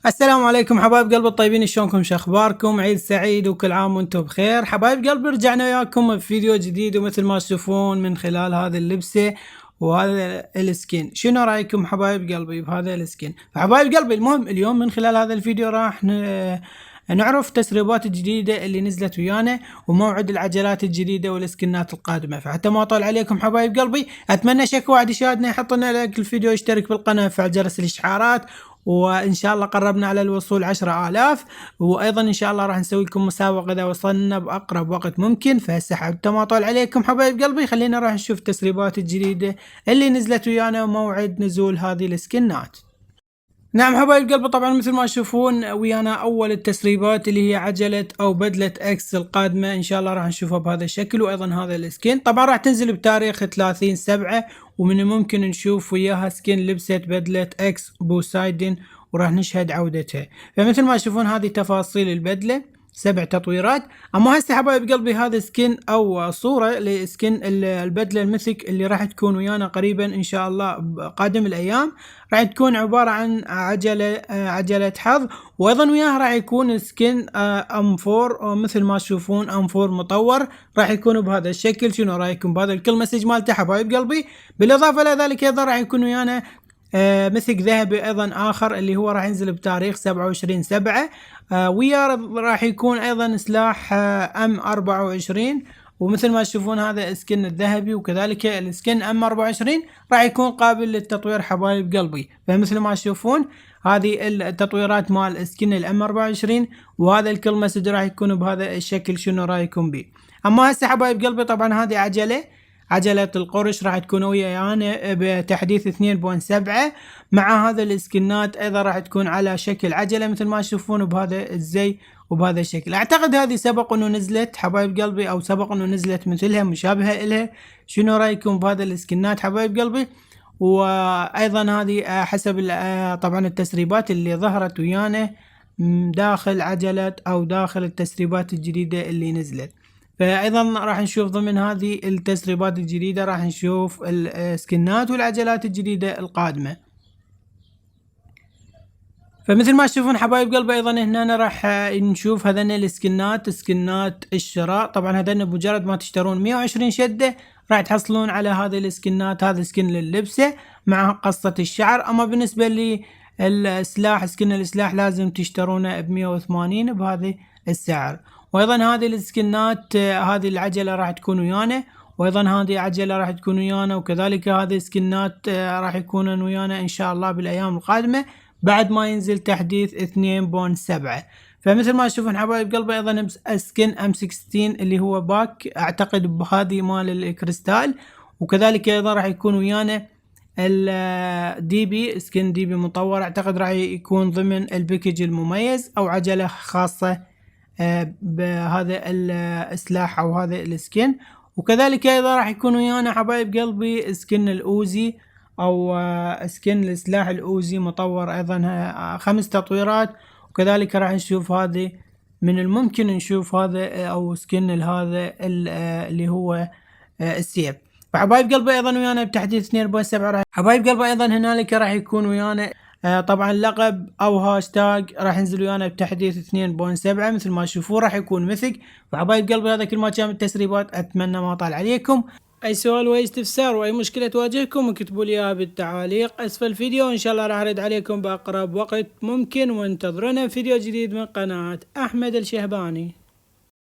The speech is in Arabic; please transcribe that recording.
السلام عليكم حبايب قلب الطيبين، شلونكم؟ شو اخباركم؟ عيد سعيد وكل عام وانتم بخير. حبايب قلبي رجعنا وياكم بفيديو جديد، ومثل ما تشوفون من خلال هذه اللبسه وهذا السكين، شنو رايكم حبايب قلبي بهذا السكين؟ فحبايب قلبي المهم اليوم من خلال هذا الفيديو راح نعرف تسريبات الجديدة اللي نزلت ويانا وموعد العجلات الجديدة والسكنات القادمة. فحتى ما اطول عليكم حبايب قلبي، اتمنى شكو واحد يشاهدنا يحط لنا لايك الفيديو، يشترك بالقناة، ويفعل جرس الاشعارات، وان شاء الله قربنا على الوصول 10,000. وايضا ان شاء الله راح نسوي لكم مسابقة اذا وصلنا باقرب وقت ممكن. فهسه حتى ما اطول عليكم حبايب قلبي، خلينا نروح نشوف التسريبات الجديدة اللي نزلت ويانا وموعد نزول هذه السكنات. نعم حبايب قلبي، طبعا مثل ما تشوفون ويانا اول التسريبات اللي هي عجلة او بدلة اكس القادمة، ان شاء الله راح نشوفها بهذا الشكل. وايضا هذا السكين طبعا راح تنزل بتاريخ 30/7، ومن الممكن نشوف وياها سكين لبسة بدلة اكس بوسايدن وراح نشهد عودتها. فمثل ما تشوفون هذه تفاصيل البدلة، 7 تطويرات. اما هسه حبايب قلبي هذا سكين او صورة لسكين البدلة الميثيك اللي راح تكون ويانا قريبا ان شاء الله قادم الايام. راح تكون عبارة عن عجلة حظ، وايضا وياها راح يكون سكين ام 4 مثل ما تشوفون ام 4 مطور، راح يكون بهذا الشكل. شنو رايكم بهذا الكل مسج مالته حبايب قلبي؟ بالاضافة الى ذلك ايضا راح يكون ويانا مثل ذهبي ايضا اخر اللي هو راح ينزل بتاريخ 27/7. ويا راح يكون ايضا سلاح ام 24، ومثل ما تشوفون هذا السكن الذهبي، وكذلك السكن ام 24 راح يكون قابل للتطوير حبايب قلبي. فمثل ما تشوفون هذه التطويرات مال السكن الام 24، وهذا الكل مسج راح يكون بهذا الشكل. شنو رايكم بيه؟ اما هسه حبايب قلبي طبعا هذه عجلة القرش راح تكون ويانا بتحديث 2.7 مع هذا السكنات. ايضا راح تكون على شكل عجلة مثل ما تشوفون بهذا الزي وبهذا الشكل. اعتقد هذه سبق انه نزلت حبايب قلبي، او سبق انه نزلت مثلها مشابهة الها. شنو رايكم بهذا السكنات حبايب قلبي؟ وايضا هذه حسب طبعا التسريبات اللي ظهرت ويانا داخل عجلة او داخل التسريبات الجديدة اللي نزلت. فايضا راح نشوف ضمن هذه التسريبات الجديدة راح نشوف السكنات والعجلات الجديدة القادمة. فمثل ما تشوفون حبايب قلبي ايضا هنا راح نشوف هذين السكنات، سكنات الشراء. طبعا هذين بمجرد ما تشترون 120 شدة راح تحصلون على هذه السكنات. هذا سكن لللبسة مع قصة الشعر. اما بالنسبة للسلاح، سكن السلاح لازم تشترونه ب 180 بهذه السعر. وايضا هذه السكنات، هذه العجلة راح تكون ويانا، وايضا هذه عجلة راح تكون ويانا، وكذلك هذه السكنات راح يكونون ويانا ان شاء الله بالايام القادمة بعد ما ينزل تحديث 2.7. فمثل ما تشوفون حبايب قلبي ايضا سكن ام 16 اللي هو باك، اعتقد بهذه مال الكريستال. وكذلك ايضا راح يكون ويانا الدي بي، سكن دي بي مطور، اعتقد راح يكون ضمن الباكج المميز او عجلة خاصة بهذا السلاح او هذا السكن. وكذلك ايضا راح يكون ويانا حبايب قلبي سكن الاوزي او سكن السلاح الاوزي مطور، ايضا 5 تطويرات. وكذلك راح نشوف هذه من الممكن نشوف هذا او سكن هذا اللي هو السيف. فحبايب قلبي ايضا ويانا بتحديث 2.7. حبايب قلبي ايضا هنالك راح يكون ويانا طبعا لقب او هاشتاج راح ينزل ويانا بتحديث 2.7 مثل ما تشوفون راح يكون مثل. فحبايب قلبي هذا كل ما كان من التسريبات، اتمنى ما طال عليكم. اي سؤال واي استفسار واي مشكله تواجهكم اكتبوا لي اياها بالتعاليق اسفل الفيديو، ان شاء الله راح ارد عليكم باقرب وقت ممكن. وانتظرونا فيديو جديد من قناه احمد الشهباني.